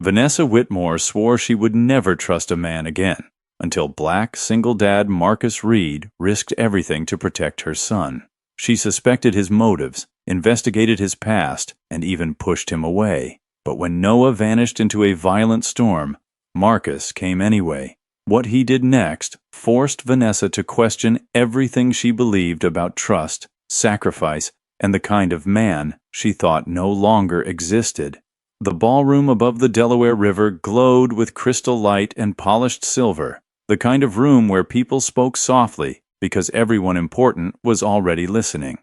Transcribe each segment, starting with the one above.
Vanessa Whitmore swore she would never trust a man again, until black single dad Marcus Reed risked everything to protect her son. She suspected his motives, investigated his past, and even pushed him away. But when Noah vanished into a violent storm, Marcus came anyway. What he did next forced Vanessa to question everything she believed about trust, sacrifice, and the kind of man she thought no longer existed. The ballroom above the Delaware River glowed with crystal light and polished silver, the kind of room where people spoke softly because everyone important was already listening.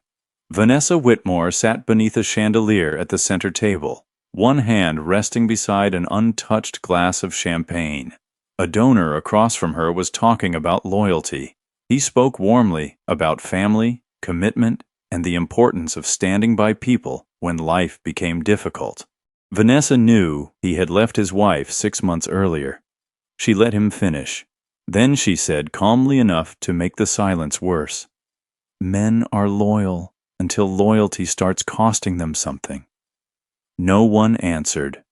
Vanessa Whitmore sat beneath a chandelier at the center table, one hand resting beside an untouched glass of champagne. A donor across from her was talking about loyalty. He spoke warmly about family, commitment, and the importance of standing by people when life became difficult. Vanessa knew he had left his wife 6 months earlier. She let him finish. Then she said calmly enough to make the silence worse, "Men are loyal until loyalty starts costing them something." No one answered.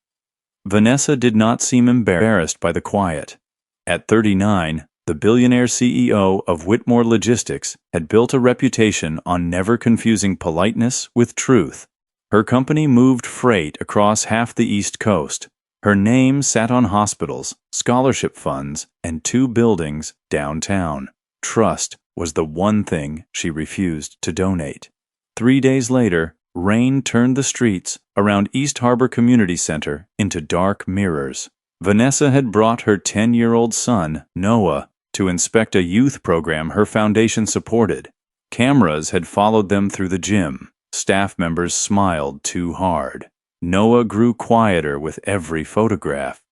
Vanessa did not seem embarrassed by the quiet. At 39, the billionaire CEO of Whitmore Logistics had built a reputation on never confusing politeness with truth. Her company moved freight across half the East Coast. Her name sat on hospitals, scholarship funds, and 2 buildings downtown. Trust was the one thing she refused to donate. 3 days later, rain turned the streets around East Harbor Community Center into dark mirrors. Vanessa had brought her 10-year-old son, Noah, to inspect a youth program her foundation supported. Cameras had followed them through the gym. Staff members smiled too hard. Noah grew quieter with every photograph.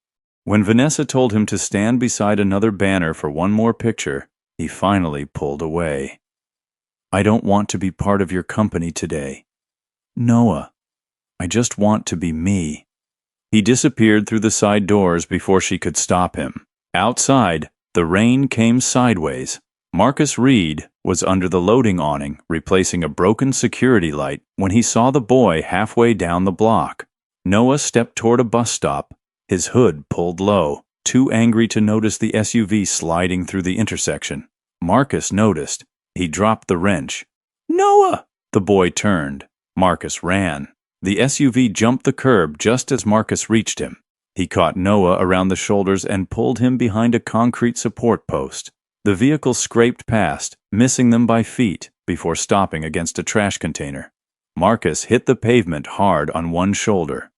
When Vanessa told him to stand beside another banner for one more picture, he finally pulled away. "I don't want to be part of your company today. Noah, I just want to be me." He disappeared through the side doors before she could stop him. Outside, the rain came sideways. Marcus Reed was under the loading awning, replacing a broken security light when he saw the boy halfway down the block. Noah stepped toward a bus stop, his hood pulled low, too angry to notice the SUV sliding through the intersection. Marcus noticed. He dropped the wrench. "Noah!" The boy turned. Marcus ran. The SUV jumped the curb just as Marcus reached him. He caught Noah around the shoulders and pulled him behind a concrete support post. The vehicle scraped past, missing them by feet, before stopping against a trash container. Marcus hit the pavement hard on one shoulder.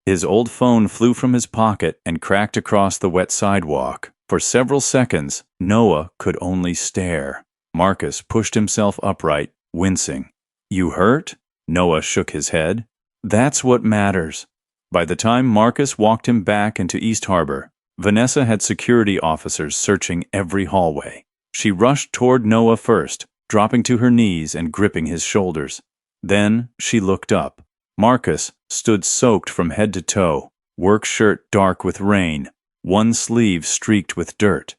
His old phone flew from his pocket and cracked across the wet sidewalk. For several seconds, Noah could only stare. Marcus pushed himself upright, wincing. "You hurt?" Noah shook his head. "That's what matters." By the time Marcus walked him back into East Harbor, Vanessa had security officers searching every hallway. She rushed toward Noah first, dropping to her knees and gripping his shoulders. Then she looked up. Marcus stood soaked from head to toe, work shirt dark with rain, one sleeve streaked with dirt.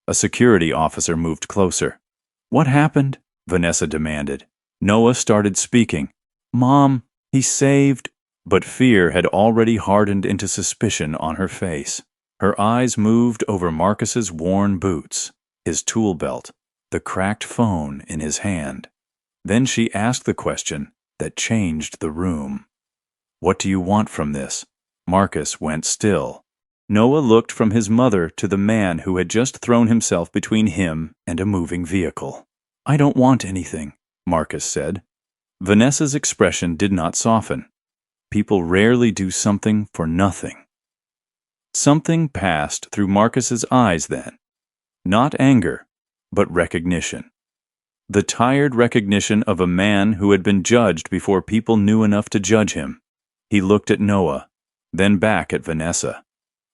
A security officer moved closer. "What happened?" Vanessa demanded. Noah started speaking. "Mom, he saved..." But fear had already hardened into suspicion on her face. Her eyes moved over Marcus's worn boots, his tool belt, the cracked phone in his hand. Then she asked the question that changed the room. "What do you want from this?" Marcus went still. Noah looked from his mother to the man who had just thrown himself between him and a moving vehicle. "I don't want anything," Marcus said. Vanessa's expression did not soften. People rarely do something for nothing. Something passed through Marcus's eyes then. Not anger, but recognition. The tired recognition of a man who had been judged before people knew enough to judge him. He looked at Noah, then back at Vanessa.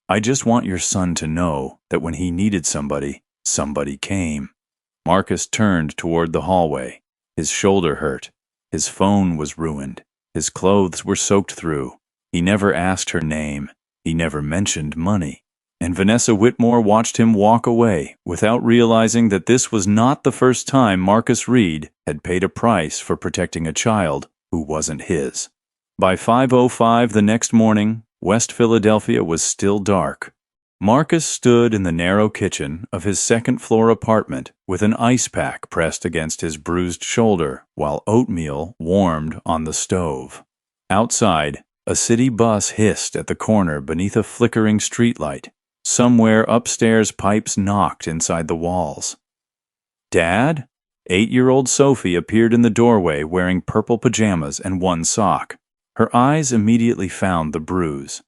"I just want your son to know that when he needed somebody, somebody came." Marcus turned toward the hallway. His shoulder hurt. His phone was ruined. His clothes were soaked through. He never asked her name. He never mentioned money. And Vanessa Whitmore watched him walk away without realizing that this was not the first time Marcus Reed had paid a price for protecting a child who wasn't his. By 5:05 the next morning, West Philadelphia was still dark. Marcus stood in the narrow kitchen of his second-floor apartment with an ice pack pressed against his bruised shoulder while oatmeal warmed on the stove. Outside, a city bus hissed at the corner beneath a flickering streetlight. Somewhere upstairs, pipes knocked inside the walls. "Dad?" 8-year-old Sophie appeared in the doorway wearing purple pajamas and one sock. Her eyes immediately found the bruise.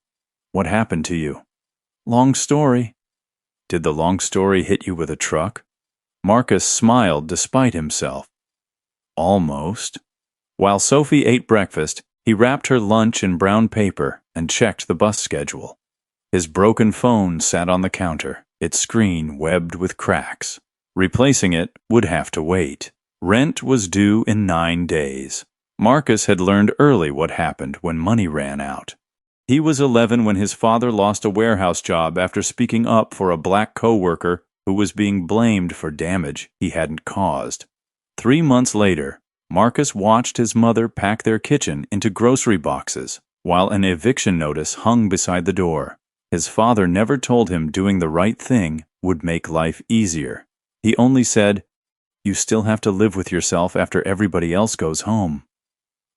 "What happened to you?" "Long story." "Did the long story hit you with a truck?" Marcus smiled despite himself. "Almost." While Sophie ate breakfast, he wrapped her lunch in brown paper and checked the bus schedule. His broken phone sat on the counter, its screen webbed with cracks. Replacing it would have to wait. Rent was due in 9 days. Marcus had learned early what happened when money ran out. He was 11 when his father lost a warehouse job after speaking up for a black coworker who was being blamed for damage he hadn't caused. 3 months later, Marcus watched his mother pack their kitchen into grocery boxes while an eviction notice hung beside the door. His father never told him doing the right thing would make life easier. He only said, "You still have to live with yourself after everybody else goes home."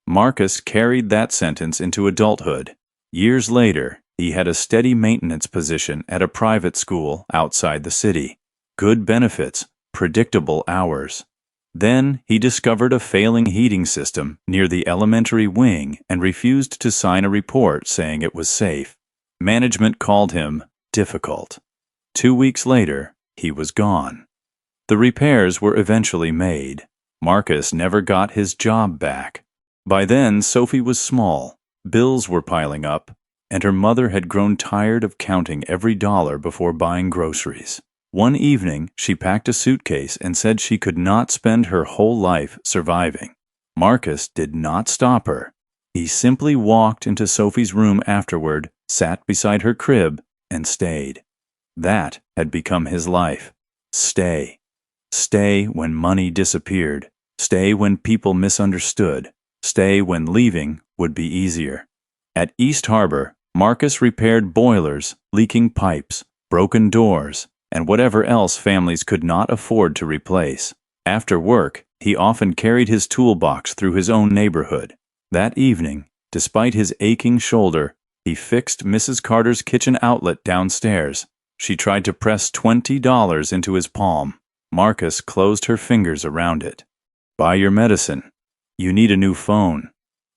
Marcus carried that sentence into adulthood. Years later, he had a steady maintenance position at a private school outside the city. Good benefits, predictable hours. Then he discovered a failing heating system near the elementary wing and refused to sign a report saying it was safe. Management called him difficult. 2 weeks later, he was gone. The repairs were eventually made. Marcus never got his job back. By then, Sophie was small, bills were piling up, and her mother had grown tired of counting every dollar before buying groceries. One evening, she packed a suitcase and said she could not spend her whole life surviving. Marcus did not stop her. He simply walked into Sophie's room afterward, sat beside her crib, and stayed. That had become his life. Stay. Stay when money disappeared. Stay when people misunderstood. Stay when leaving would be easier. At East Harbor, Marcus repaired boilers, leaking pipes, broken doors, and whatever else families could not afford to replace. After work, he often carried his toolbox through his own neighborhood. That evening, despite his aching shoulder, he fixed Mrs. Carter's kitchen outlet downstairs. She tried to press $20 into his palm. Marcus closed her fingers around it. "Buy your medicine. You need a new phone."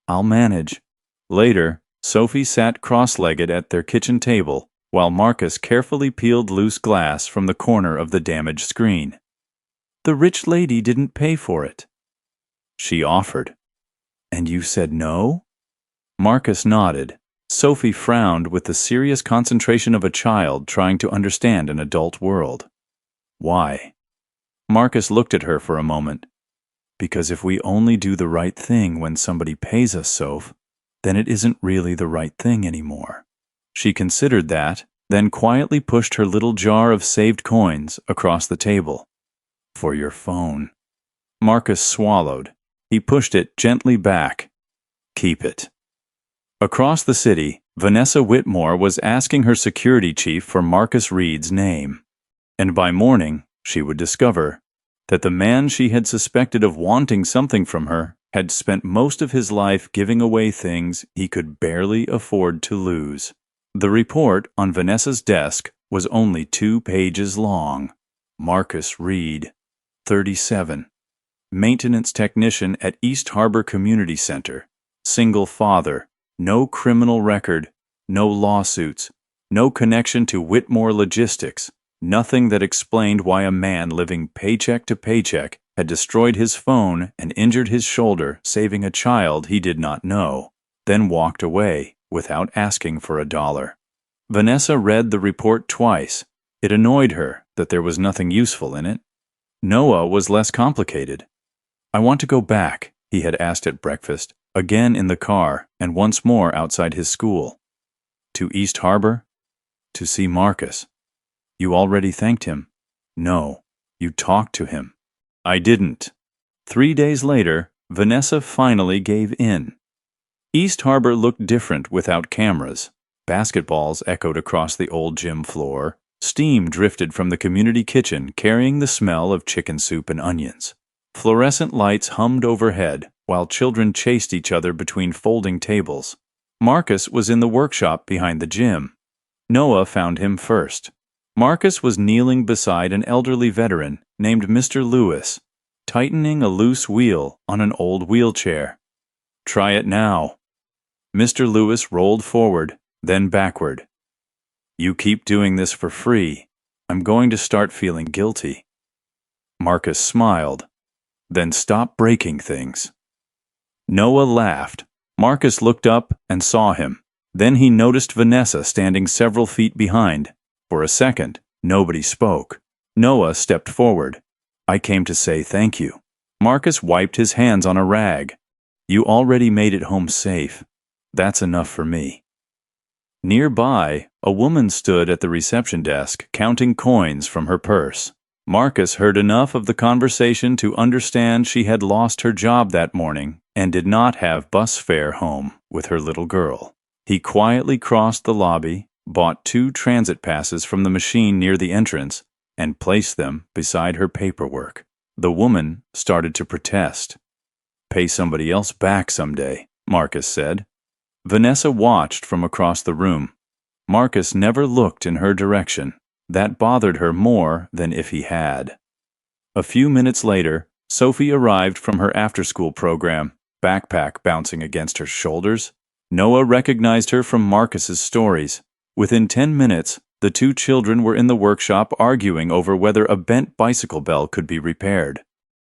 "I'll manage." Later, Sophie sat cross-legged at their kitchen table while Marcus carefully peeled loose glass from the corner of the damaged screen. "The rich lady didn't pay for it." "She offered." "And you said no?" Marcus nodded. Sophie frowned with the serious concentration of a child trying to understand an adult world. "Why?" Marcus looked at her for a moment. "Because if we only do the right thing when somebody pays us, Soph, then it isn't really the right thing anymore." She considered that, then quietly pushed her little jar of saved coins across the table. "For your phone." Marcus swallowed. He pushed it gently back. "Keep it." Across the city, Vanessa Whitmore was asking her security chief for Marcus Reed's name. And by morning, she would discover that the man she had suspected of wanting something from her had spent most of his life giving away things he could barely afford to lose. The report on Vanessa's desk was only 2 pages long. Marcus Reed, 37. Maintenance technician at East Harbor Community Center. Single father. No criminal record. No lawsuits. No connection to Whitmore Logistics. Nothing that explained why a man living paycheck to paycheck had destroyed his phone and injured his shoulder, saving a child he did not know, then walked away without asking for $1. Vanessa read the report twice. It annoyed her that there was nothing useful in it. Noah was less complicated. "I want to go back," he had asked at breakfast, again in the car, and once more outside his school. "To East Harbor?" "To see Marcus." "You already thanked him." "No, you talked to him." "I didn't." 3 days later, Vanessa finally gave in. East Harbor looked different without cameras. Basketballs echoed across the old gym floor. Steam drifted from the community kitchen, carrying the smell of chicken soup and onions. Fluorescent lights hummed overhead, while children chased each other between folding tables. Marcus was in the workshop behind the gym. Noah found him first. Marcus was kneeling beside an elderly veteran named Mr. Lewis, tightening a loose wheel on an old wheelchair. "Try it now." Mr. Lewis rolled forward, then backward. "You keep doing this for free. I'm going to start feeling guilty." Marcus smiled. "Then stop breaking things." Noah laughed. Marcus looked up and saw him. Then he noticed Vanessa standing several feet behind. For a second, nobody spoke. Noah stepped forward. "I came to say thank you." Marcus wiped his hands on a rag. "You already made it home safe. That's enough for me." Nearby, a woman stood at the reception desk counting coins from her purse. Marcus heard enough of the conversation to understand she had lost her job that morning and did not have bus fare home with her little girl. He quietly crossed the lobby, bought 2 transit passes from the machine near the entrance, and placed them beside her paperwork. The woman started to protest. "Pay somebody else back someday," Marcus said. Vanessa watched from across the room. Marcus never looked in her direction. That bothered her more than if he had. A few minutes later, Sophie arrived from her after-school program, backpack bouncing against her shoulders. Noah recognized her from Marcus's stories. Within 10 minutes, the 2 children were in the workshop arguing over whether a bent bicycle bell could be repaired.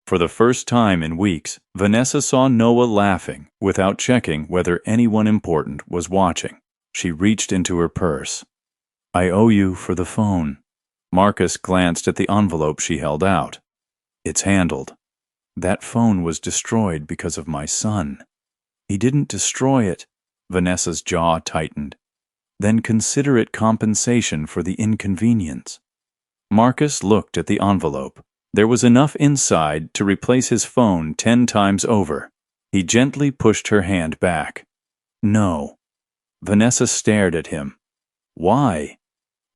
For the first time in weeks, Vanessa saw Noah laughing without checking whether anyone important was watching. She reached into her purse. "I owe you for the phone." Marcus glanced at the envelope she held out. "It's handled. That phone was destroyed because of my son." "He didn't destroy it." Vanessa's jaw tightened. "Then consider it compensation for the inconvenience." Marcus looked at the envelope. There was enough inside to replace his phone 10 times over. He gently pushed her hand back. "No." Vanessa stared at him. "Why?"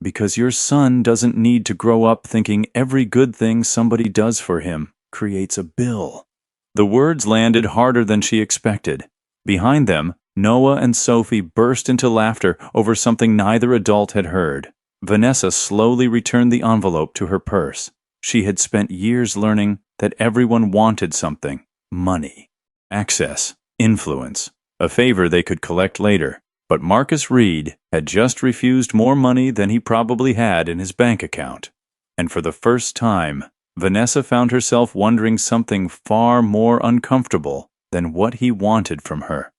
"Because your son doesn't need to grow up thinking every good thing somebody does for him creates a bill." The words landed harder than she expected. Behind them, Noah and Sophie burst into laughter over something neither adult had heard. Vanessa slowly returned the envelope to her purse. She had spent years learning that everyone wanted something: money, access, influence, a favor they could collect later. But Marcus Reed had just refused more money than he probably had in his bank account. And for the first time, Vanessa found herself wondering something far more uncomfortable than what he wanted from her.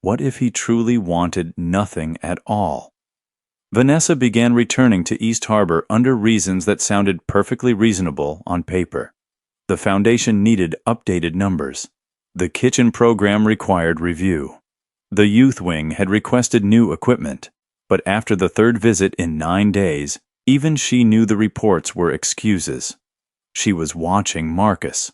What if he truly wanted nothing at all? Vanessa began returning to East Harbor under reasons that sounded perfectly reasonable on paper. The foundation needed updated numbers. The kitchen program required review. The youth wing had requested new equipment. But after the 3rd visit in 9 days, even she knew the reports were excuses. She was watching Marcus.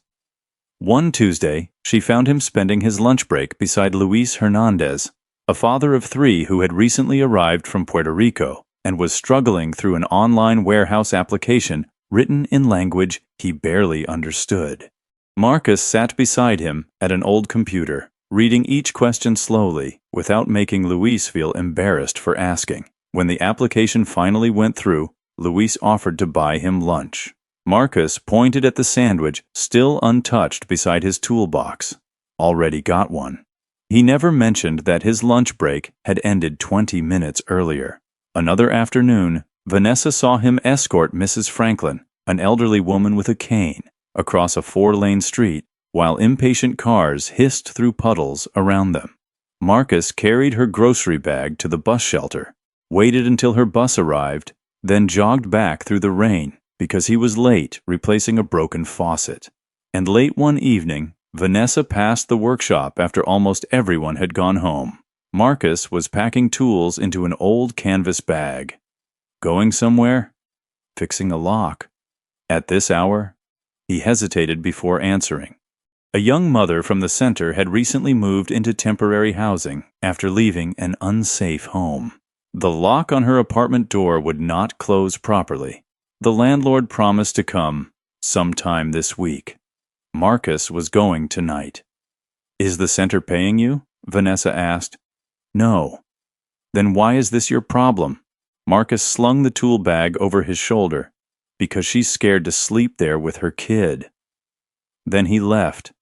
One Tuesday, she found him spending his lunch break beside Luis Hernandez, a father of 3 who had recently arrived from Puerto Rico and was struggling through an online warehouse application written in language he barely understood. Marcus sat beside him at an old computer, reading each question slowly without making Luis feel embarrassed for asking. When the application finally went through, Luis offered to buy him lunch. Marcus pointed at the sandwich still untouched beside his toolbox. Already got one. He never mentioned that his lunch break had ended 20 minutes earlier. Another afternoon, Vanessa saw him escort Mrs. Franklin, an elderly woman with a cane, across a 4-lane street, while impatient cars hissed through puddles around them. Marcus carried her grocery bag to the bus shelter, waited until her bus arrived, then jogged back through the rain because he was late replacing a broken faucet. And late one evening, Vanessa passed the workshop after almost everyone had gone home. Marcus was packing tools into an old canvas bag. Going somewhere? Fixing a lock. At this hour? He hesitated before answering. A young mother from the center had recently moved into temporary housing after leaving an unsafe home. The lock on her apartment door would not close properly. The landlord promised to come sometime this week. Marcus was going tonight. "Is the center paying you?" Vanessa asked. "No." "Then why is this your problem?" Marcus slung the tool bag over his shoulder. "Because she's scared to sleep there with her kid." Then he left.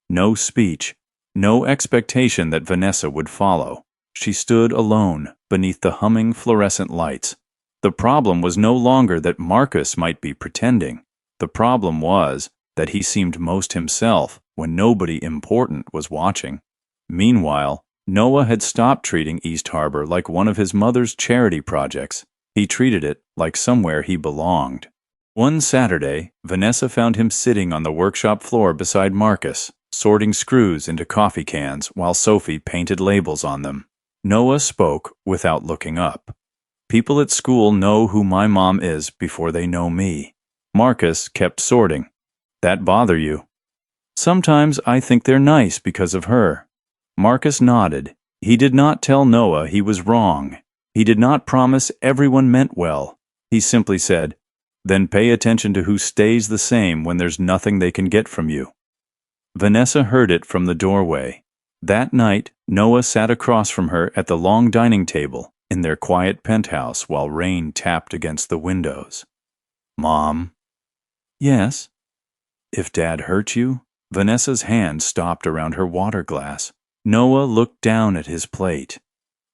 No speech, no expectation that Vanessa would follow. She stood alone beneath the humming fluorescent lights. The problem was no longer that Marcus might be pretending. The problem was that he seemed most himself when nobody important was watching. Meanwhile, Noah had stopped treating East Harbor like one of his mother's charity projects. He treated it like somewhere he belonged. One Saturday, Vanessa found him sitting on the workshop floor beside Marcus, sorting screws into coffee cans while Sophie painted labels on them. Noah spoke without looking up. "People at school know who my mom is before they know me." Marcus kept sorting. "That bother you?" "Sometimes I think they're nice because of her." Marcus nodded. He did not tell Noah he was wrong. He did not promise everyone meant well. He simply said, "Then pay attention to who stays the same when there's nothing they can get from you." Vanessa heard it from the doorway. That night, Noah sat across from her at the long dining table in their quiet penthouse while rain tapped against the windows. "Mom?" "Yes?" "If Dad hurt you?" Vanessa's hand stopped around her water glass. Noah looked down at his plate.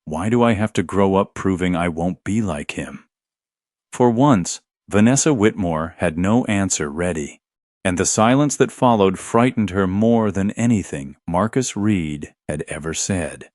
"Why do I have to grow up proving I won't be like him?" For once, Vanessa Whitmore had no answer ready, and the silence that followed frightened her more than anything Marcus Reed had ever said.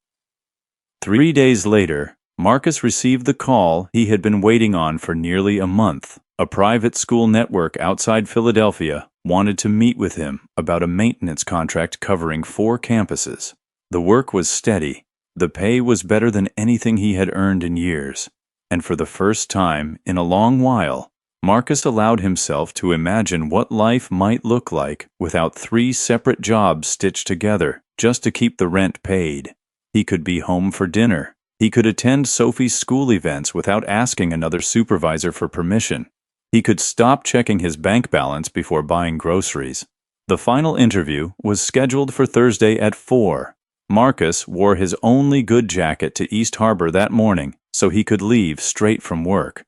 3 days later, Marcus received the call he had been waiting on for nearly a month. A private school network outside Philadelphia wanted to meet with him about a maintenance contract covering 4 campuses. The work was steady, the pay was better than anything he had earned in years, and for the first time in a long while, Marcus allowed himself to imagine what life might look like without 3 separate jobs stitched together just to keep the rent paid. He could be home for dinner. He could attend Sophie's school events without asking another supervisor for permission. He could stop checking his bank balance before buying groceries. The final interview was scheduled for Thursday at 4. Marcus wore his only good jacket to East Harbor that morning so he could leave straight from work.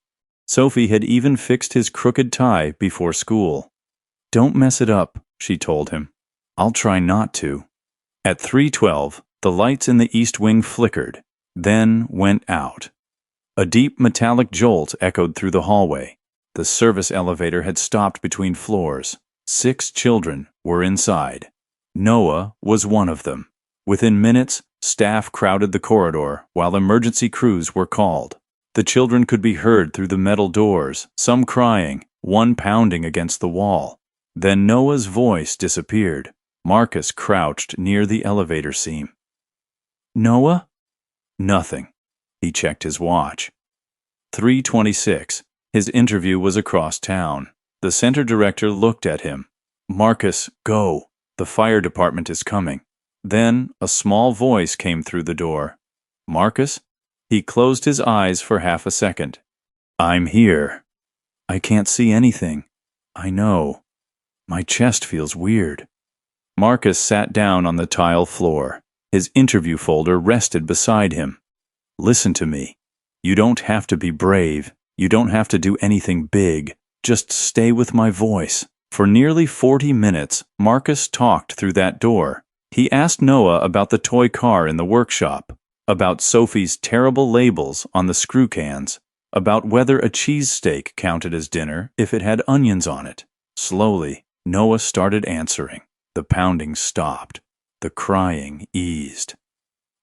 Sophie had even fixed his crooked tie before school. "Don't mess it up," she told him. "I'll try not to." At 3:12, the lights in the east wing flickered, then went out. A deep metallic jolt echoed through the hallway. The service elevator had stopped between floors. 6 children were inside. Noah was one of them. Within minutes, staff crowded the corridor while emergency crews were called. The children could be heard through the metal doors, some crying, one pounding against the wall. Then Noah's voice disappeared. Marcus crouched near the elevator seam. "Noah?" Nothing. He checked his watch. 3:26. His interview was across town. The center director looked at him. "Marcus, go. The fire department is coming." Then a small voice came through the door. "Marcus?" He closed his eyes for half a second. "I'm here." "I can't see anything." "I know. My chest feels weird." Marcus sat down on the tile floor. His interview folder rested beside him. "Listen to me. You don't have to be brave. You don't have to do anything big. Just stay with my voice." For nearly 40 minutes, Marcus talked through that door. He asked Noah about the toy car in the workshop, about Sophie's terrible labels on the screw cans, about whether a cheesesteak counted as dinner if it had onions on it. Slowly, Noah started answering. The pounding stopped. The crying eased.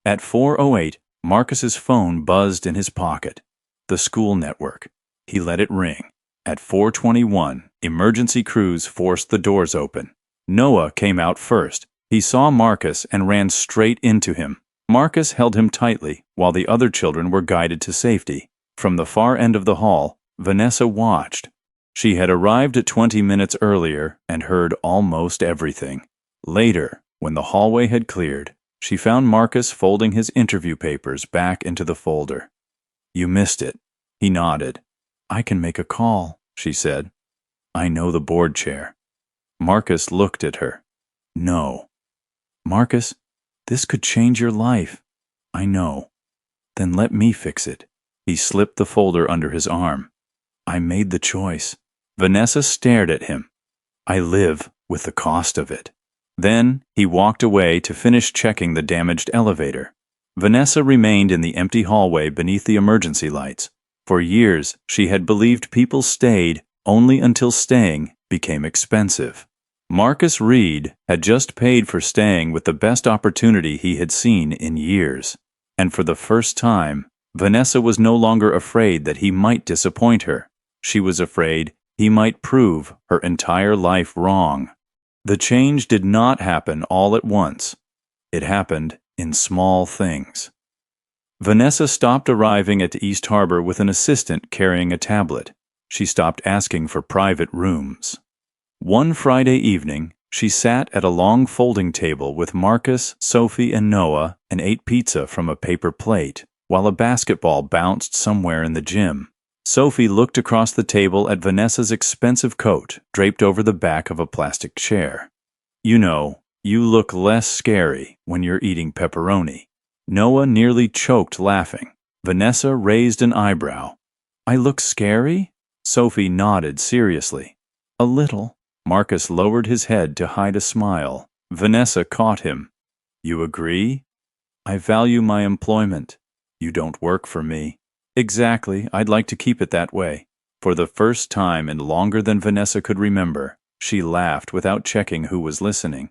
At 4:08, Marcus's phone buzzed in his pocket. The school network. He let it ring. At 4:21, emergency crews forced the doors open. Noah came out first. He saw Marcus and ran straight into him. Marcus held him tightly while the other children were guided to safety. From the far end of the hall, Vanessa watched. She had arrived 20 minutes earlier and heard almost everything. Later, when the hallway had cleared, she found Marcus folding his interview papers back into the folder. You missed it. He nodded. I can make a call, she said. I know the board chair. Marcus looked at her. No. Marcus, this could change your life. I know. Then let me fix it. He slipped the folder under his arm. I made the choice. Vanessa stared at him. I live with the cost of it. Then he walked away to finish checking the damaged elevator. Vanessa remained in the empty hallway beneath the emergency lights. For years, she had believed people stayed only until staying became expensive. Marcus Reed had just paid for staying with the best opportunity he had seen in years. And for the first time, Vanessa was no longer afraid that he might disappoint her. She was afraid he might prove her entire life wrong. The change did not happen all at once. It happened in small things. Vanessa stopped arriving at East Harbor with an assistant carrying a tablet. She stopped asking for private rooms. One Friday evening, she sat at a long folding table with Marcus, Sophie, and Noah and ate pizza from a paper plate, while a basketball bounced somewhere in the gym. Sophie looked across the table at Vanessa's expensive coat draped over the back of a plastic chair. You know, you look less scary when you're eating pepperoni. Noah nearly choked laughing. Vanessa raised an eyebrow. I look scary? Sophie nodded seriously. A little. Marcus lowered his head to hide a smile. Vanessa caught him. You agree? I value my employment. You don't work for me. Exactly, I'd like to keep it that way. For the first time in longer than Vanessa could remember, she laughed without checking who was listening.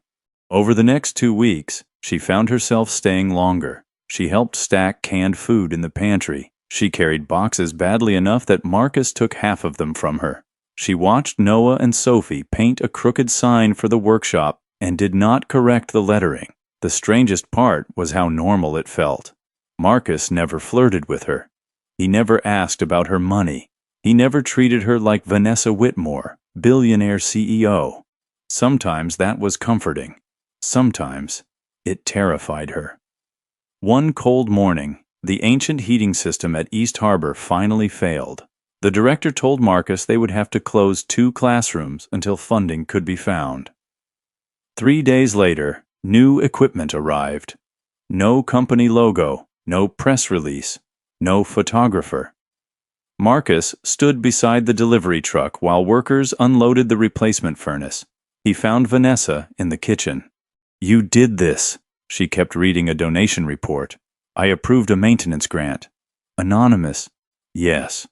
Over the next 2 weeks, she found herself staying longer. She helped stack canned food in the pantry. She carried boxes badly enough that Marcus took half of them from her. She watched Noah and Sophie paint a crooked sign for the workshop and did not correct the lettering. The strangest part was how normal it felt. Marcus never flirted with her. He never asked about her money. He never treated her like Vanessa Whitmore, billionaire CEO. Sometimes that was comforting. Sometimes it terrified her. One cold morning, the ancient heating system at East Harbor finally failed. The director told Marcus they would have to close 2 classrooms until funding could be found. 3 days later, new equipment arrived. No company logo, no press release, no photographer. Marcus stood beside the delivery truck while workers unloaded the replacement furnace. He found Vanessa in the kitchen. You did this. She kept reading a donation report. I approved a maintenance grant. Anonymous. Yes.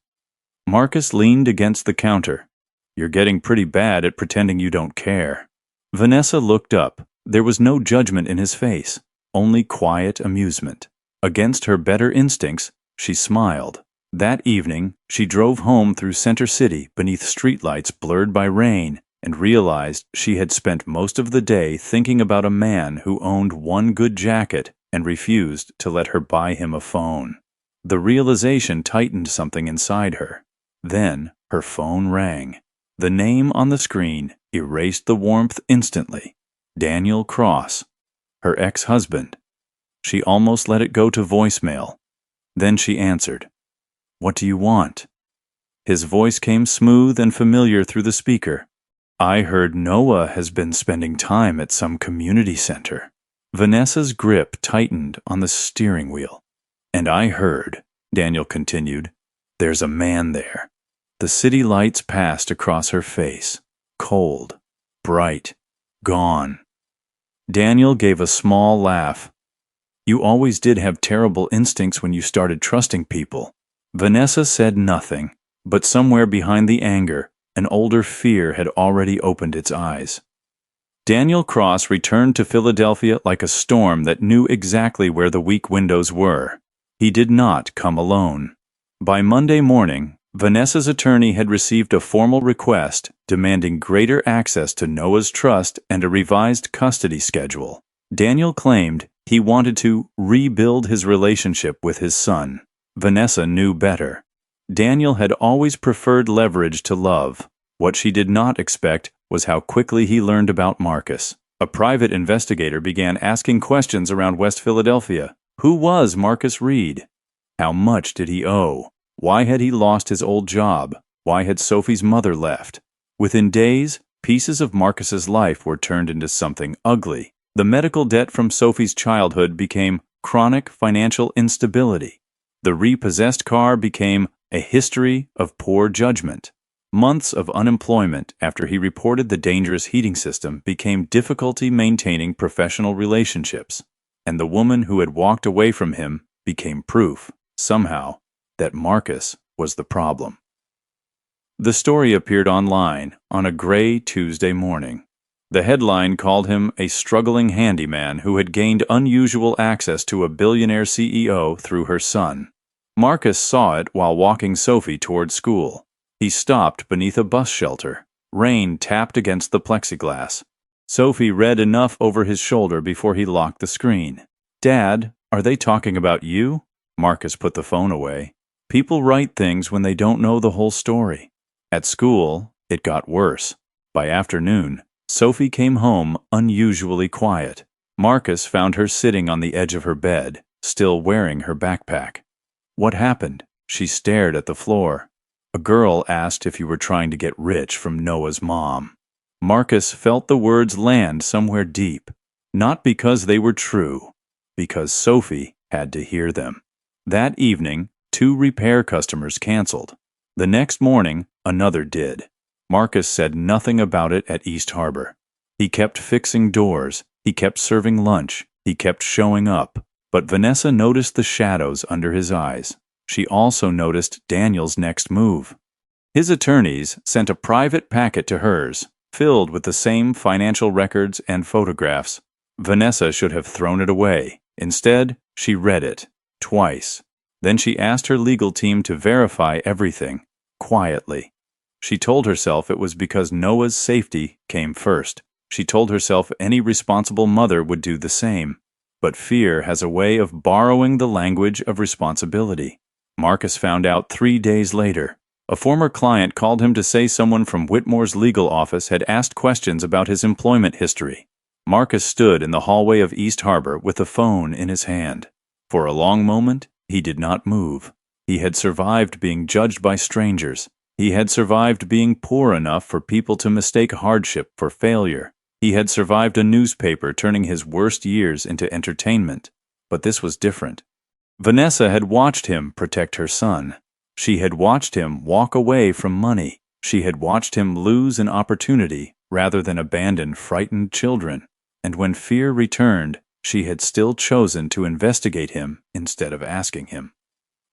Marcus leaned against the counter. You're getting pretty bad at pretending you don't care. Vanessa looked up. There was no judgment in his face, only quiet amusement. Against her better instincts, she smiled. That evening, she drove home through Center City beneath streetlights blurred by rain and realized she had spent most of the day thinking about a man who owned one good jacket and refused to let her buy him a phone. The realization tightened something inside her. Then her phone rang. The name on the screen erased the warmth instantly. Daniel Cross, her ex-husband. She almost let it go to voicemail. Then she answered. What do you want? His voice came smooth and familiar through the speaker. I heard Noah has been spending time at some community center. Vanessa's grip tightened on the steering wheel. And I heard, Daniel continued, there's a man there. The city lights passed across her face. Cold, bright, gone. Daniel gave a small laugh. You always did have terrible instincts when you started trusting people. Vanessa said nothing, but somewhere behind the anger, an older fear had already opened its eyes. Daniel Cross returned to Philadelphia like a storm that knew exactly where the weak windows were. He did not come alone. By Monday morning, Vanessa's attorney had received a formal request demanding greater access to Noah's trust and a revised custody schedule. Daniel claimed he wanted to rebuild his relationship with his son. Vanessa knew better. Daniel had always preferred leverage to love. What she did not expect was how quickly he learned about Marcus. A private investigator began asking questions around West Philadelphia. Who was Marcus Reed? How much did he owe? Why had he lost his old job? Why had Sophie's mother left? Within days, pieces of Marcus's life were turned into something ugly. The medical debt from Sophie's childhood became chronic financial instability. The repossessed car became a history of poor judgment. Months of unemployment after he reported the dangerous heating system became difficulty maintaining professional relationships. And the woman who had walked away from him became proof, somehow, that Marcus was the problem. The story appeared online on a gray Tuesday morning. The headline called him a struggling handyman who had gained unusual access to a billionaire CEO through her son. Marcus saw it while walking Sophie toward school. He stopped beneath a bus shelter. Rain tapped against the plexiglass. Sophie read enough over his shoulder before he locked the screen. "Dad, are they talking about you?" Marcus put the phone away. People write things when they don't know the whole story. At school, it got worse. By afternoon, Sophie came home unusually quiet. Marcus found her sitting on the edge of her bed, still wearing her backpack. "What happened?" She stared at the floor. "A girl asked if you were trying to get rich from Noah's mom." Marcus felt the words land somewhere deep, not because they were true, because Sophie had to hear them. That evening, 2 repair customers canceled. The next morning, another did. Marcus said nothing about it at East Harbor. He kept fixing doors, he kept serving lunch, he kept showing up. But Vanessa noticed the shadows under his eyes. She also noticed Daniel's next move. His attorneys sent a private packet to hers, filled with the same financial records and photographs. Vanessa should have thrown it away. Instead, she read it, twice. Then she asked her legal team to verify everything, quietly. She told herself it was because Noah's safety came first. She told herself any responsible mother would do the same. But fear has a way of borrowing the language of responsibility. Marcus found out 3 days later. A former client called him to say someone from Whitmore's legal office had asked questions about his employment history. Marcus stood in the hallway of East Harbor with the phone in his hand. For a long moment, he did not move. He had survived being judged by strangers. He had survived being poor enough for people to mistake hardship for failure. He had survived a newspaper turning his worst years into entertainment. But this was different. Vanessa had watched him protect her son. She had watched him walk away from money. She had watched him lose an opportunity rather than abandon frightened children. And when fear returned, she had still chosen to investigate him instead of asking him.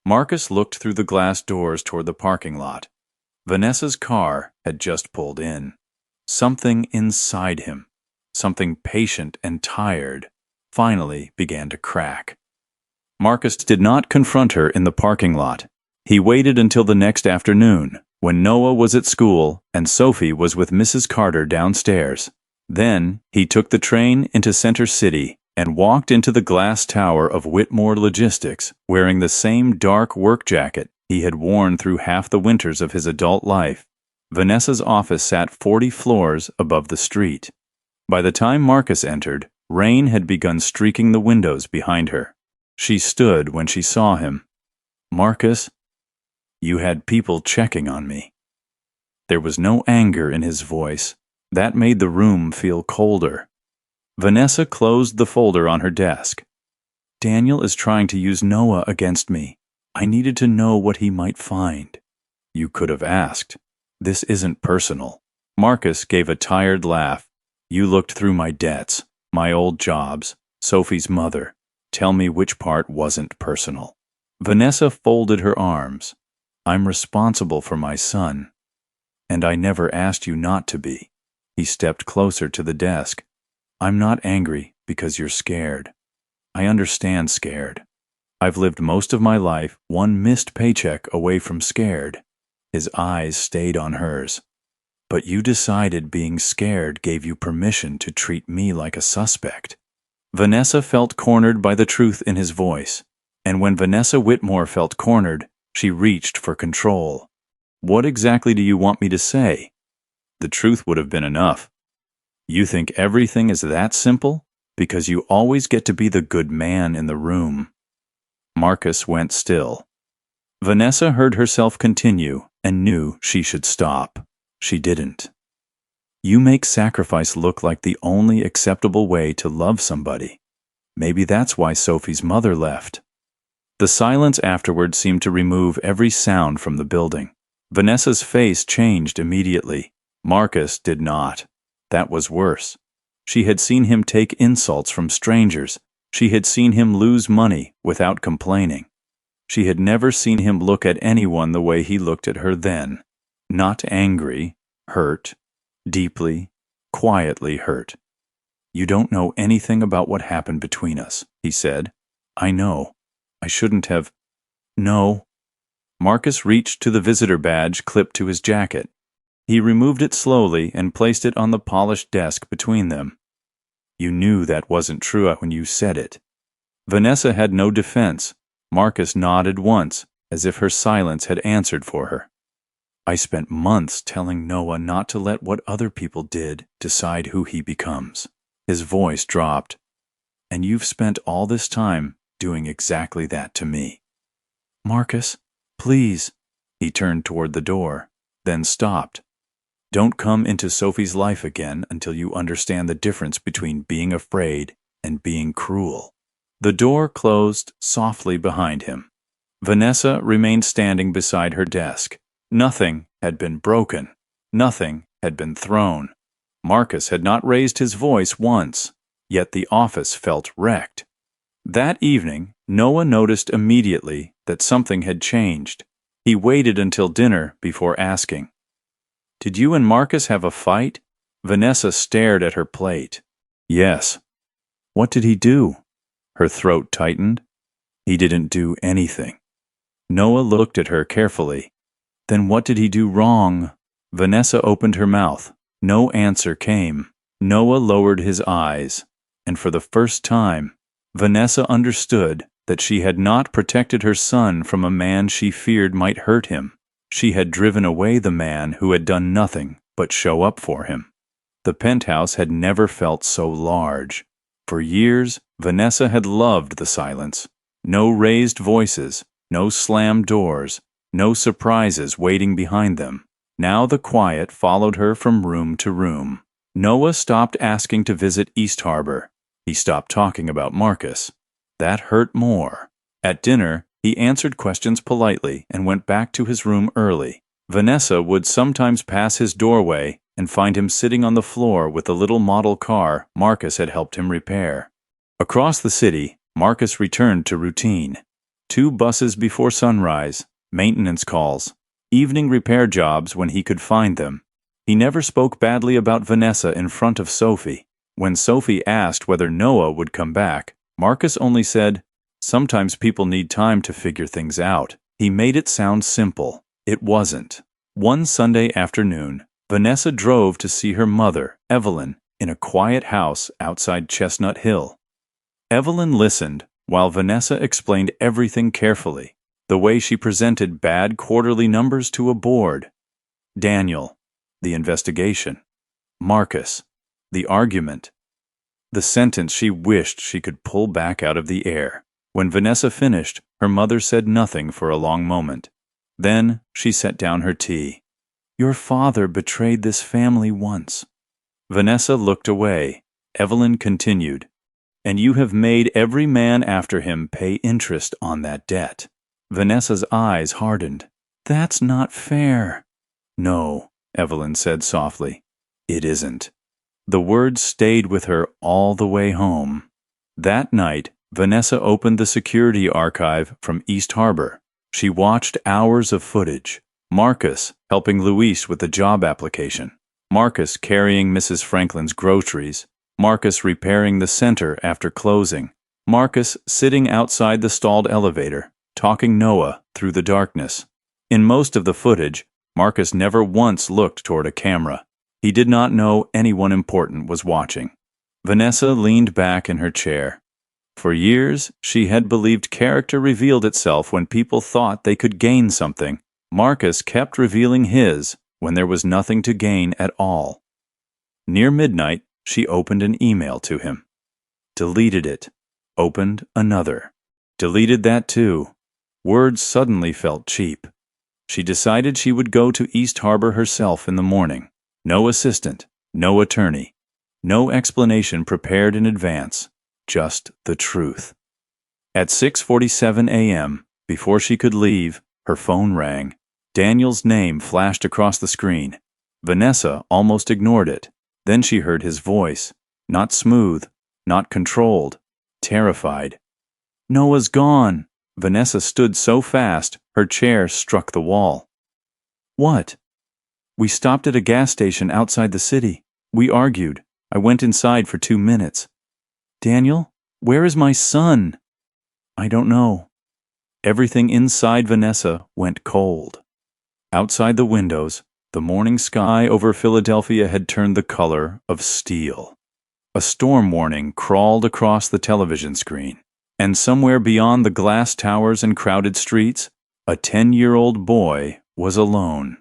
Marcus looked through the glass doors toward the parking lot. Vanessa's car had just pulled in. Something inside him, something patient and tired, finally began to crack. Marcus did not confront her in the parking lot. He waited until the next afternoon, when Noah was at school and Sophie was with Mrs. Carter downstairs. Then he took the train into Center City and walked into the glass tower of Whitmore Logistics, wearing the same dark work jacket he had worn through half the winters of his adult life. Vanessa's office sat 40 floors above the street. By the time Marcus entered, rain had begun streaking the windows behind her. She stood when she saw him. "Marcus, you had people checking on me." There was no anger in his voice. That made the room feel colder. Vanessa closed the folder on her desk. "Daniel is trying to use Noah against me. I needed to know what he might find." "You could have asked. This isn't personal." Marcus gave a tired laugh. "You looked through my debts, my old jobs, Sophie's mother. Tell me which part wasn't personal." Vanessa folded her arms. "I'm responsible for my son. And I never asked you not to be." He stepped closer to the desk. "I'm not angry because you're scared. I understand scared. I've lived most of my life one missed paycheck away from scared." His eyes stayed on hers. "But you decided being scared gave you permission to treat me like a suspect." Vanessa felt cornered by the truth in his voice. And when Vanessa Whitmore felt cornered, she reached for control. "What exactly do you want me to say?" The truth would have been enough. "You think everything is that simple? Because you always get to be the good man in the room." Marcus went still. Vanessa heard herself continue and knew she should stop. She didn't. You make sacrifice look like the only acceptable way to love somebody. Maybe that's why Sophie's mother left. The silence afterward seemed to remove every sound from the building. Vanessa's face changed immediately. Marcus did not. That was worse. She had seen him take insults from strangers. She had seen him lose money without complaining. She had never seen him look at anyone the way he looked at her then. Not angry, hurt, deeply, quietly hurt. You don't know anything about what happened between us, he said. I know. I shouldn't have. No. Marcus reached to the visitor badge clipped to his jacket. He removed it slowly and placed it on the polished desk between them. You knew that wasn't true when you said it. Vanessa had no defense. Marcus nodded once, as if her silence had answered for her. I spent months telling Noah not to let what other people did decide who he becomes. His voice dropped. And you've spent all this time doing exactly that to me. Marcus, please. He turned toward the door, then stopped. Don't come into Sophie's life again until you understand the difference between being afraid and being cruel. The door closed softly behind him. Vanessa remained standing beside her desk. Nothing had been broken. Nothing had been thrown. Marcus had not raised his voice once, yet the office felt wrecked. That evening, Noah noticed immediately that something had changed. He waited until dinner before asking, Did you and Marcus have a fight? Vanessa stared at her plate. Yes. What did he do? Her throat tightened. He didn't do anything. Noah looked at her carefully. Then what did he do wrong? Vanessa opened her mouth. No answer came. Noah lowered his eyes, and for the first time, Vanessa understood that she had not protected her son from a man she feared might hurt him. She had driven away the man who had done nothing but show up for him. The penthouse had never felt so large. For years, Vanessa had loved the silence. No raised voices, no slammed doors, no surprises waiting behind them. Now the quiet followed her from room to room. Noah stopped asking to visit East Harbor. He stopped talking about Marcus. That hurt more. At dinner, he answered questions politely and went back to his room early. Vanessa would sometimes pass his doorway and find him sitting on the floor with the little model car Marcus had helped him repair. Across the city, Marcus returned to routine. 2 buses before sunrise, maintenance calls, evening repair jobs when he could find them. He never spoke badly about Vanessa in front of Sophie. When Sophie asked whether Noah would come back, Marcus only said, Sometimes people need time to figure things out. He made it sound simple. It wasn't. One Sunday afternoon, Vanessa drove to see her mother, Evelyn, in a quiet house outside Chestnut Hill. Evelyn listened while Vanessa explained everything carefully, the way she presented bad quarterly numbers to a board. Daniel, the investigation. Marcus, the argument. The sentence she wished she could pull back out of the air. When Vanessa finished, her mother said nothing for a long moment. Then she set down her tea. Your father betrayed this family once. Vanessa looked away. Evelyn continued, And you have made every man after him pay interest on that debt. Vanessa's eyes hardened. That's not fair. No, Evelyn said softly. It isn't. The words stayed with her all the way home. That night, Vanessa opened the security archive from East Harbor. She watched hours of footage. Marcus helping Luis with the job application. Marcus carrying Mrs. Franklin's groceries. Marcus repairing the center after closing. Marcus sitting outside the stalled elevator, talking Noah through the darkness. In most of the footage, Marcus never once looked toward a camera. He did not know anyone important was watching. Vanessa leaned back in her chair. For years, she had believed character revealed itself when people thought they could gain something. Marcus kept revealing his when there was nothing to gain at all. Near midnight, she opened an email to him. Deleted it. Opened another. Deleted that too. Words suddenly felt cheap. She decided she would go to East Harbor herself in the morning. No assistant, no attorney, no explanation prepared in advance, just the truth. At 6:47 a.m., before she could leave, her phone rang. Daniel's name flashed across the screen. Vanessa almost ignored it. Then she heard his voice, not smooth, not controlled, terrified. "Noah's gone." Vanessa stood so fast, her chair struck the wall. "What?" "We stopped at a gas station outside the city. We argued. I went inside for 2 minutes." "Daniel, where is my son?" "I don't know." Everything inside Vanessa went cold. Outside the windows, the morning sky over Philadelphia had turned the color of steel. A storm warning crawled across the television screen, and somewhere beyond the glass towers and crowded streets, a 10-year-old boy was alone.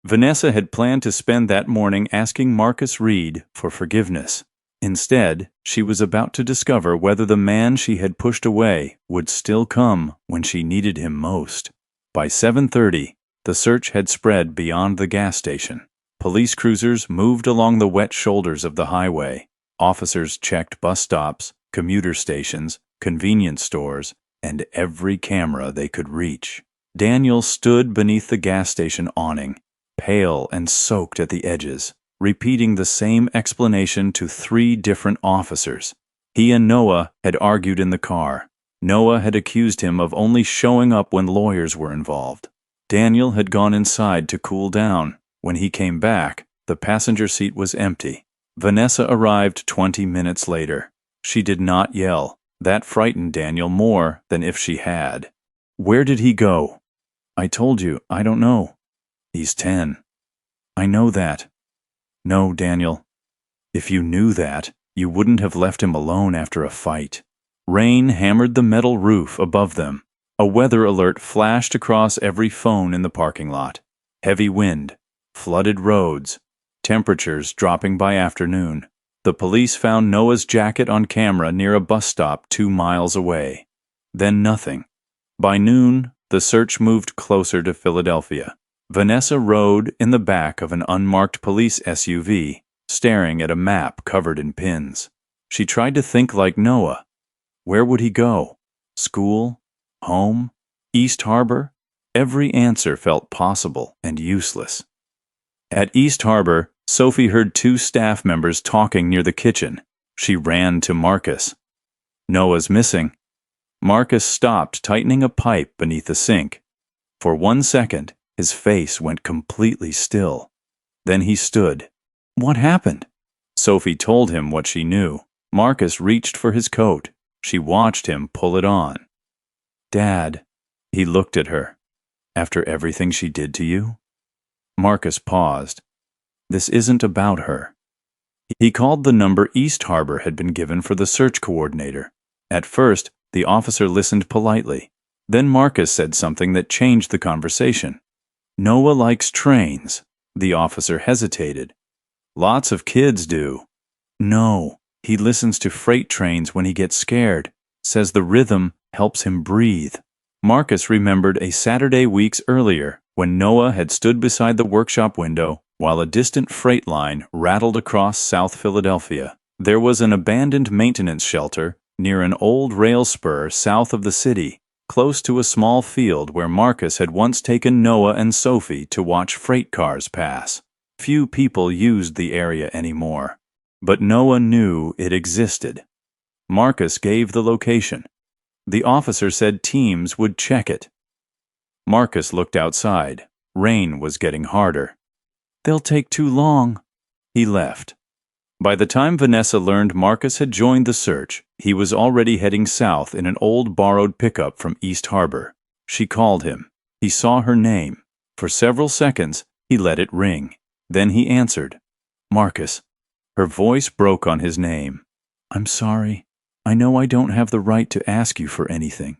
Vanessa had planned to spend that morning asking Marcus Reed for forgiveness. Instead, she was about to discover whether the man she had pushed away would still come when she needed him most. By 7:30, the search had spread beyond the gas station. Police cruisers moved along the wet shoulders of the highway. Officers checked bus stops, commuter stations, convenience stores, and every camera they could reach. Daniel stood beneath the gas station awning, pale and soaked at the edges, repeating the same explanation to 3 different officers. He and Noah had argued in the car. Noah had accused him of only showing up when lawyers were involved. Daniel had gone inside to cool down. When he came back, the passenger seat was empty. Vanessa arrived 20 minutes later. She did not yell. That frightened Daniel more than if she had. "Where did he go?" "I told you, I don't know." "He's 10. "I know that." "No, Daniel. If you knew that, you wouldn't have left him alone after a fight." Rain hammered the metal roof above them. A weather alert flashed across every phone in the parking lot. Heavy wind, flooded roads, temperatures dropping by afternoon. The police found Noah's jacket on camera near a bus stop 2 miles away. Then nothing. By noon, the search moved closer to Philadelphia. Vanessa rode in the back of an unmarked police SUV, staring at a map covered in pins. She tried to think like Noah. Where would he go? School? Home? East Harbor? Every answer felt possible and useless. At East Harbor, Sophie heard 2 staff members talking near the kitchen. She ran to Marcus. "Noah's missing." Marcus stopped tightening a pipe beneath the sink. For 1 second, his face went completely still. Then he stood. "What happened?" Sophie told him what she knew. Marcus reached for his coat. She watched him pull it on. "Dad," he looked at her. "After everything she did to you?" Marcus paused. This isn't about her. He called the number East Harbor had been given for the search coordinator. At first, the officer listened politely. Then Marcus said something that changed the conversation. "Noah likes trains." The officer hesitated. "Lots of kids do." "No, he listens to freight trains when he gets scared. Says the rhythm helps him breathe." Marcus remembered a Saturday weeks earlier when Noah had stood beside the workshop window while a distant freight line rattled across South Philadelphia. There was an abandoned maintenance shelter near an old rail spur south of the city, close to a small field where Marcus had once taken Noah and Sophie to watch freight cars pass. Few people used the area anymore, but Noah knew it existed. Marcus gave the location. The officer said teams would check it. Marcus looked outside. Rain was getting harder. "They'll take too long." He left. By the time Vanessa learned Marcus had joined the search, he was already heading south in an old borrowed pickup from East Harbor. She called him. He saw her name. For several seconds, he let it ring. Then he answered. "Marcus." Her voice broke on his name. "I'm sorry. I know I don't have the right to ask you for anything."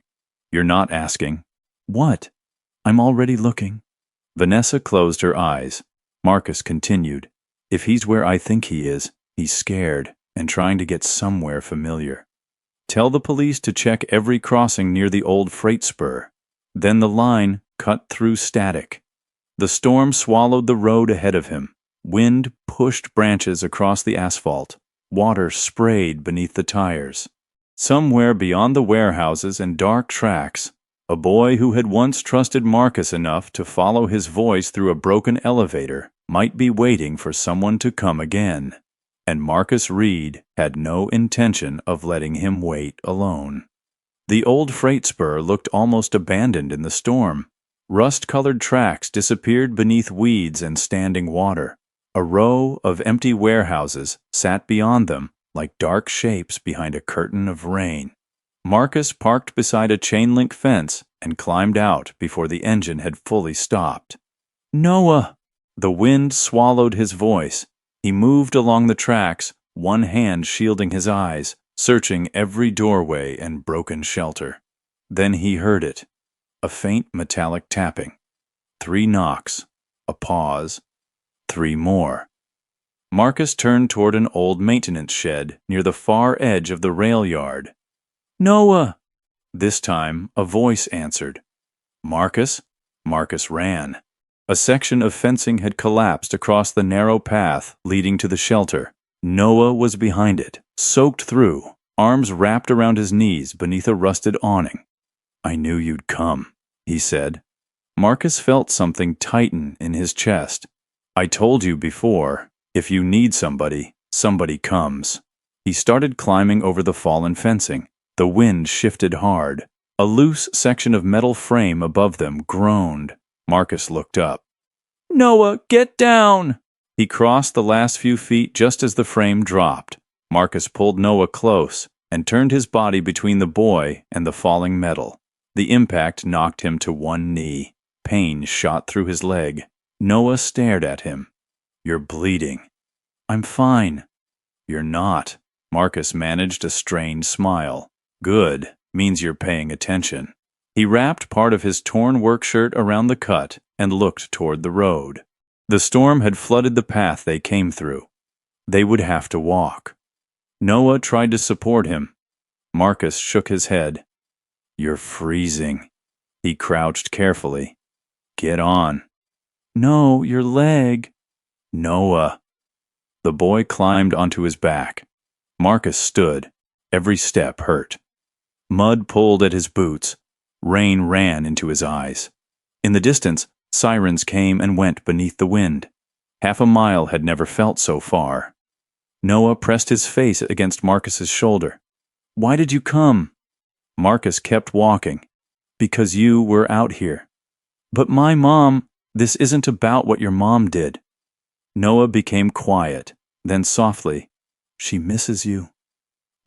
"You're not asking." "What?" "I'm already looking." Vanessa closed her eyes. Marcus continued. "If he's where I think he is, he's scared and trying to get somewhere familiar." Tell the police to check every crossing near the old freight spur. Then the line cut through static. The storm swallowed the road ahead of him. Wind pushed branches across the asphalt. Water sprayed beneath the tires. Somewhere beyond the warehouses and dark tracks, a boy who had once trusted Marcus enough to follow his voice through a broken elevator might be waiting for someone to come again. And Marcus Reed had no intention of letting him wait alone. The old freight spur looked almost abandoned in the storm. Rust-colored tracks disappeared beneath weeds and standing water. A row of empty warehouses sat beyond them like dark shapes behind a curtain of rain. Marcus parked beside a chain-link fence and climbed out before the engine had fully stopped. "Noah!" The wind swallowed his voice. He moved along the tracks, one hand shielding his eyes, searching every doorway and broken shelter. Then he heard it. A faint metallic tapping. 3 knocks. A pause. 3 more. Marcus turned toward an old maintenance shed near the far edge of the rail yard. "Noah!" This time, a voice answered. "Marcus?" Marcus ran. A section of fencing had collapsed across the narrow path leading to the shelter. Noah was behind it, soaked through, arms wrapped around his knees beneath a rusted awning. "I knew you'd come," he said. Marcus felt something tighten in his chest. "I told you before, if you need somebody, somebody comes." He started climbing over the fallen fencing. The wind shifted hard. A loose section of metal frame above them groaned. Marcus looked up. "Noah, get down!" He crossed the last few feet just as the frame dropped. Marcus pulled Noah close and turned his body between the boy and the falling metal. The impact knocked him to one knee. Pain shot through his leg. Noah stared at him. "You're bleeding." "I'm fine." "You're not." Marcus managed a strained smile. "Good. Means you're paying attention." He wrapped part of his torn work shirt around the cut and looked toward the road. The storm had flooded the path they came through. They would have to walk. Noah tried to support him. Marcus shook his head. "You're freezing." He crouched carefully. "Get on." "No, your leg." "Noah." The boy climbed onto his back. Marcus stood. Every step hurt. Mud pulled at his boots. Rain ran into his eyes. In the distance, sirens came and went beneath the wind. Half a mile had never felt so far. Noah pressed his face against Marcus's shoulder. "Why did you come?" Marcus kept walking. "Because you were out here." "But my mom, this isn't about what your mom did." Noah became quiet, then softly, "She misses you."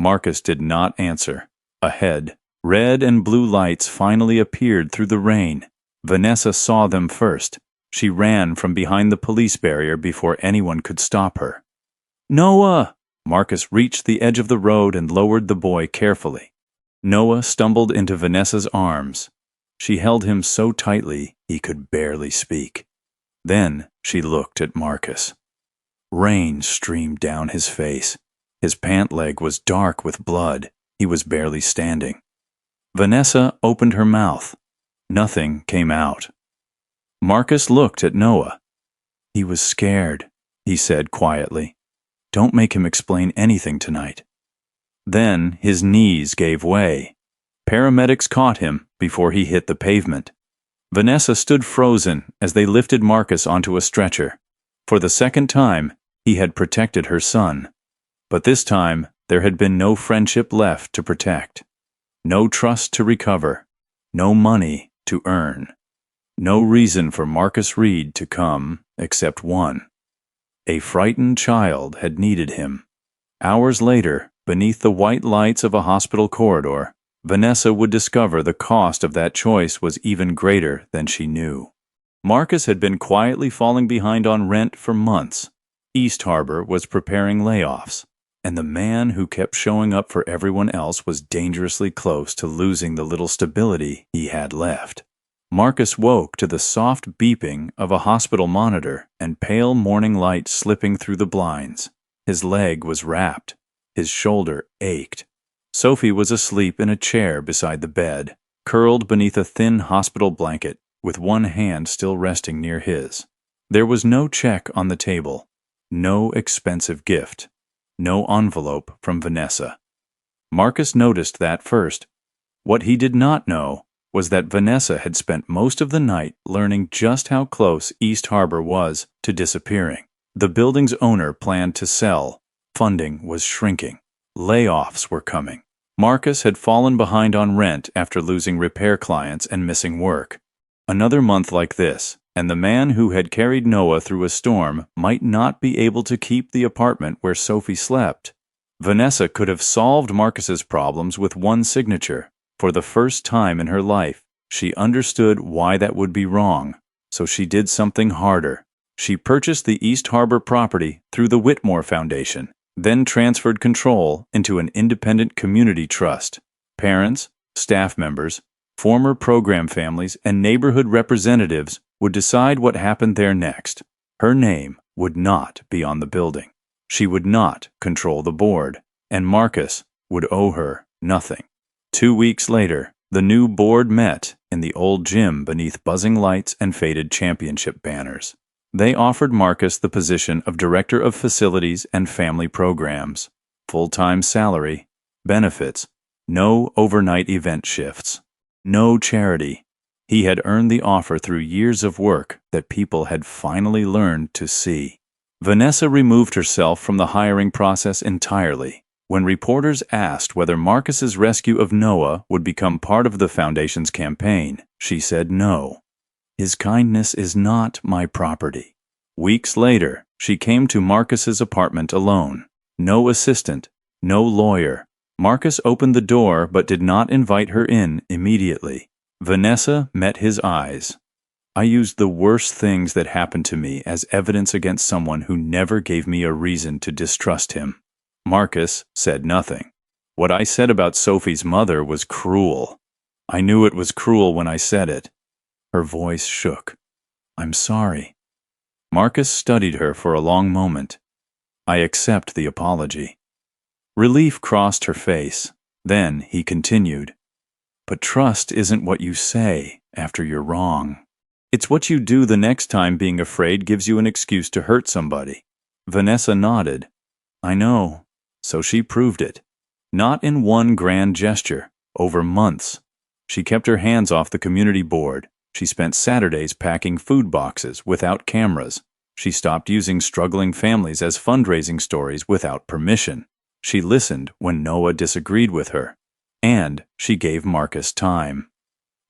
Marcus did not answer. Ahead, red and blue lights finally appeared through the rain. Vanessa saw them first. She ran from behind the police barrier before anyone could stop her. "Noah!" Marcus reached the edge of the road and lowered the boy carefully. Noah stumbled into Vanessa's arms. She held him so tightly he could barely speak. Then she looked at Marcus. Rain streamed down his face. His pant leg was dark with blood. He was barely standing. Vanessa opened her mouth. Nothing came out. Marcus looked at Noah. "He was scared," he said quietly. "Don't make him explain anything tonight." Then his knees gave way. Paramedics caught him before he hit the pavement. Vanessa stood frozen as they lifted Marcus onto a stretcher. For the second time, he had protected her son. But this time, there had been no friendship left to protect. No trust to recover. No money to earn. No reason for Marcus Reed to come except one. A frightened child had needed him. Hours later, beneath the white lights of a hospital corridor, Vanessa would discover the cost of that choice was even greater than she knew. Marcus had been quietly falling behind on rent for months. East Harbor was preparing layoffs, and the man who kept showing up for everyone else was dangerously close to losing the little stability he had left. Marcus woke to the soft beeping of a hospital monitor and pale morning light slipping through the blinds. His leg was wrapped. His shoulder ached. Sophie was asleep in a chair beside the bed, curled beneath a thin hospital blanket, with one hand still resting near his. There was no check on the table, no expensive gift, no envelope from Vanessa. Marcus noticed that first. What he did not know was that Vanessa had spent most of the night learning just how close East Harbor was to disappearing. The building's owner planned to sell. Funding was shrinking. Layoffs were coming. Marcus had fallen behind on rent after losing repair clients and missing work. Another month like this, and the man who had carried Noah through a storm might not be able to keep the apartment where Sophie slept. Vanessa could have solved Marcus's problems with one signature. For the first time in her life, she understood why that would be wrong, so she did something harder. She purchased the East Harbor property through the Whitmore Foundation, then transferred control into an independent community trust. Parents, staff members, former program families, and neighborhood representatives would decide what happened there next. Her name would not be on the building. She would not control the board, and Marcus would owe her nothing. 2 weeks later, the new board met in the old gym beneath buzzing lights and faded championship banners. They offered Marcus the position of Director of Facilities and Family Programs, full-time salary, benefits, no overnight event shifts, no charity. He had earned the offer through years of work that people had finally learned to see. Vanessa removed herself from the hiring process entirely. When reporters asked whether Marcus's rescue of Noah would become part of the foundation's campaign, she said no. His kindness is not my property. Weeks later, she came to Marcus's apartment alone. No assistant, no lawyer. Marcus opened the door but did not invite her in immediately. Vanessa met his eyes. I used the worst things that happened to me as evidence against someone who never gave me a reason to distrust him. Marcus said nothing. What I said about Sophie's mother was cruel. I knew it was cruel when I said it. Her voice shook. I'm sorry. Marcus studied her for a long moment. I accept the apology. Relief crossed her face. Then he continued. But trust isn't what you say after you're wrong. It's what you do the next time being afraid gives you an excuse to hurt somebody. Vanessa nodded. I know. So she proved it. Not in one grand gesture, over months. She kept her hands off the community board. She spent Saturdays packing food boxes without cameras. She stopped using struggling families as fundraising stories without permission. She listened when Noah disagreed with her. And she gave Marcus time.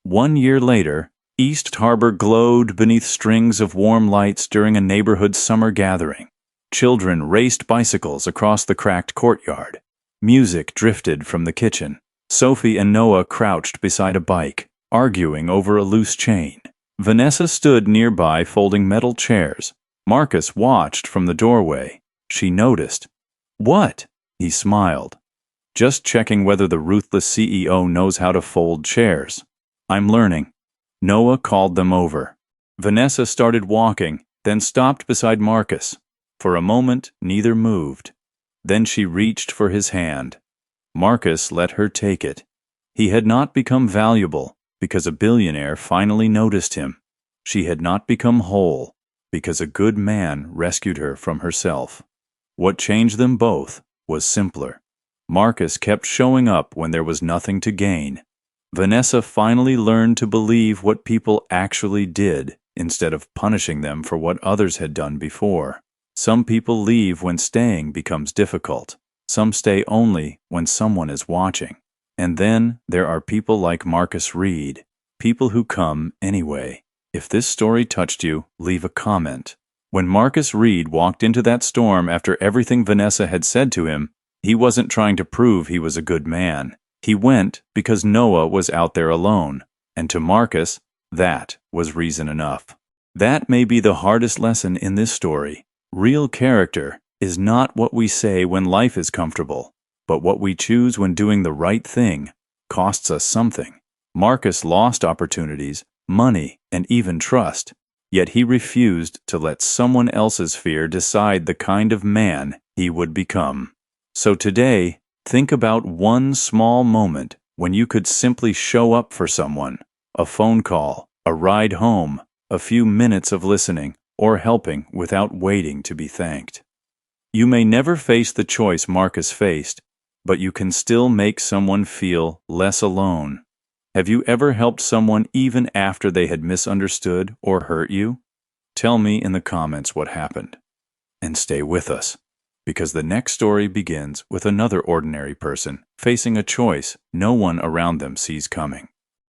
1 year later, East Harbor glowed beneath strings of warm lights during a neighborhood summer gathering. Children raced bicycles across the cracked courtyard. Music drifted from the kitchen. Sophie and Noah crouched beside a bike, arguing over a loose chain. Vanessa stood nearby folding metal chairs. Marcus watched from the doorway. She noticed. What? He smiled. Just checking whether the Ruthless CEO knows how to fold chairs. I'm learning. Noah called them over. Vanessa started walking, then stopped beside Marcus. For a moment, neither moved. Then she reached for his hand. Marcus let her take it. He had not become valuable because a billionaire finally noticed him. She had not become whole because a good man rescued her from herself. What changed them both was simpler. Marcus kept showing up when there was nothing to gain. Vanessa finally learned to believe what people actually did instead of punishing them for what others had done before. Some people leave when staying becomes difficult. Some stay only when someone is watching. And then there are people like Marcus Reed, people who come anyway. If this story touched you, leave a comment. When Marcus Reed walked into that storm after everything Vanessa had said to him, he wasn't trying to prove he was a good man. He went because Noah was out there alone, and to Marcus, that was reason enough. That may be the hardest lesson in this story. Real character is not what we say when life is comfortable, but what we choose when doing the right thing costs us something. Marcus lost opportunities, money, and even trust, yet he refused to let someone else's fear decide the kind of man he would become. So today, Think about one small moment when you could simply show up for someone: a phone call, a ride home, a few minutes of listening, or helping without waiting to be thanked. You may never face the choice Marcus faced, but you can still make someone feel less alone. Have you ever helped someone even after they had misunderstood or hurt you? Tell me in the comments what happened. And stay with us, because the next story begins with another ordinary person facing a choice no one around them sees coming.